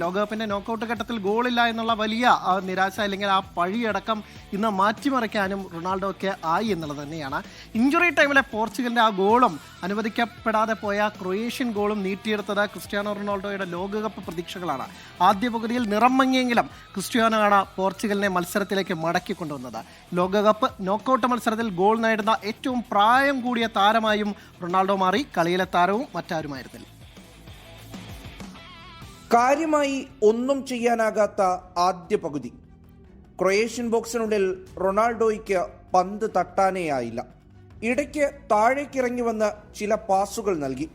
ലോകകപ്പിന്റെ നോക്കൌട്ട് ഘട്ടത്തിൽ ഗോളില്ല എന്നുള്ള വലിയ നിരാശ അല്ലെങ്കിൽ ആ പഴിയടക്കം ഇന്ന് മാറ്റിമറിക്കാനും റൊണാൾഡോയ്ക്ക് ആയി എന്നുള്ളത് തന്നെയാണ്. ഇഞ്ചുറി ടൈമിലെ പോർച്ചുഗലിന്റെ ആ ഗോളും അനുവദിക്കപ്പെടാതെ പോയ ക്രൊയേഷ്യൻ ഗോളും നീട്ടിയെടുത്തത് ക്രിസ്ത്യാനോ റൊണാൾഡോയുടെ ലോകകപ്പ് പ്രതീക്ഷകളാണ്. ആദ്യ പകുതിയിൽ നിറം മങ്ങിയെങ്കിലും ക്രിസ്ത്യാനോ ആണ് പോർച്ചുഗലിനെ മത്സരത്തിലേക്ക് മടക്കി കൊണ്ടുവന്നത്. ലോകകപ്പ് നോക്കൌട്ട് മത്സരത്തിൽ ഗോൾ നേടുന്ന ഏറ്റവും പ്രായം കൂടിയ താരമായും റൊണാൾഡോ മാറി. കളിയിലെ താരവും മറ്റാരുമായിരുന്നില്ല. കാര്യമായി ഒന്നും ചെയ്യാനാകാത്ത ആദ്യ പകുതി. ക്രൊയേഷ്യൻ ബോക്സിനുള്ളിൽ റൊണാൾഡോയ്ക്ക് പന്ത് തട്ടാനേയായില്ല. ഇടയ്ക്ക് താഴേക്കിറങ്ങി വന്ന് ചില പാസുകൾ നൽകി.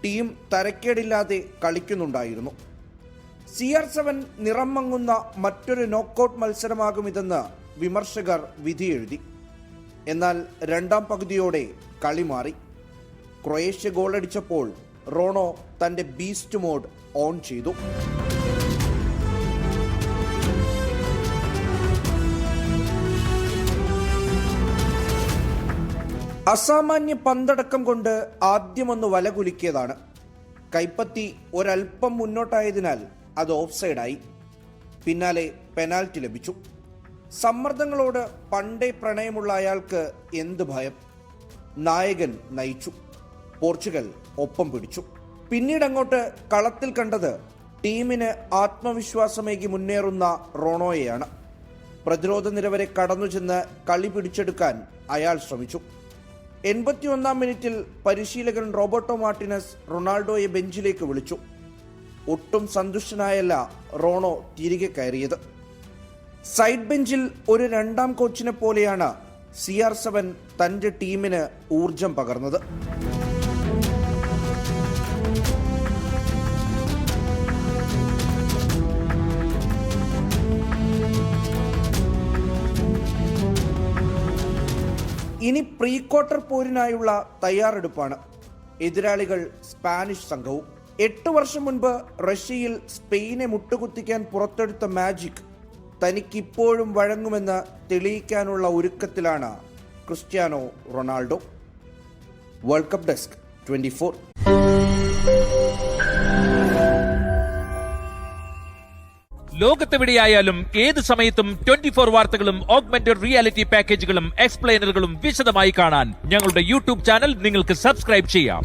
ടീം തരക്കേടില്ലാതെ കളിക്കുന്നുണ്ടായിരുന്നു. CR7 നിറം മങ്ങുന്ന മറ്റൊരു നോക്കൌട്ട് മത്സരമാകുമിതെന്ന് വിമർശകർ വിധിയെഴുതി. എന്നാൽ രണ്ടാം പകുതിയോടെ കളി മാറി. ക്രൊയേഷ്യ ഗോളടിച്ചപ്പോൾ റോണോ തന്റെ ബീസ്റ്റ് മോഡ് ഓൺ ചെയ്തു. അസാമാന്യ പന്തടക്കം കൊണ്ട് ആദ്യമൊന്ന് വലകുലുക്കിയതാണ്. കൈപ്പത്തി ഒരൽപ്പം മുന്നോട്ടായതിനാൽ അത് ഓഫ് സൈഡായി. പിന്നാലെ പെനാൽറ്റി ലഭിച്ചു. സമ്മർദ്ദങ്ങളോട് പണ്ടേ പ്രണയമുള്ള അയാൾക്ക് എന്ത് ഭയം? നായകൻ നയിച്ചു. പോർച്ചുഗൽ ഒപ്പം പിടിച്ചു. പിന്നീടങ്ങോട്ട് കളത്തിൽ കണ്ടത് ടീമിന് ആത്മവിശ്വാസമേകി മുന്നേറുന്ന റോണോയെയാണ്. പ്രതിരോധ നിര വരെ കടന്നു ചെന്ന് കളി പിടിച്ചെടുക്കാൻ അയാൾ ശ്രമിച്ചു. 81-ാം മിനിറ്റിൽ പരിശീലകൻ റോബർട്ടോ മാർട്ടിനസ് റൊണാൾഡോയെ ബെഞ്ചിലേക്ക് വിളിച്ചു. ഒട്ടും സന്തുഷ്ടനായല്ല റോണോ തിരികെ കയറിയത്. സൈഡ് ബെഞ്ചിൽ ഒരു രണ്ടാം കോച്ചിനെ പോലെയാണ് CR7 തന്റെ ടീമിന് ഊർജം പകർന്നത്. ഇനി പ്രീ ക്വാർട്ടർ പോരിനായുള്ള തയ്യാറെടുപ്പാണ്. എതിരാളികൾ സ്പാനിഷ് സംഘവും. 8 വർഷം മുൻപ് റഷ്യയിൽ സ്പെയിനെ മുട്ടുകുത്തിക്കാൻ പുറത്തെടുത്ത മാജിക് തനിക്കിപ്പോഴും വഴങ്ങുമെന്ന് തെളിയിക്കാനുള്ള ഒരുക്കത്തിലാണ് Cristiano Ronaldo. World cup desk 24. ലോകത്തെവിടെയായാലും ഏത് സമയത്തും 24 വാർത്തകളും ഓഗ്മെന്റഡ് റിയാലിറ്റി പാക്കേജുകളും എക്സ്പ്ലെയിനറുകളും വിശദമായി കാണാൻ ഞങ്ങളുടെ യൂട്യൂബ് ചാനൽ നിങ്ങൾക്ക് സബ്സ്ക്രൈബ് ചെയ്യാം.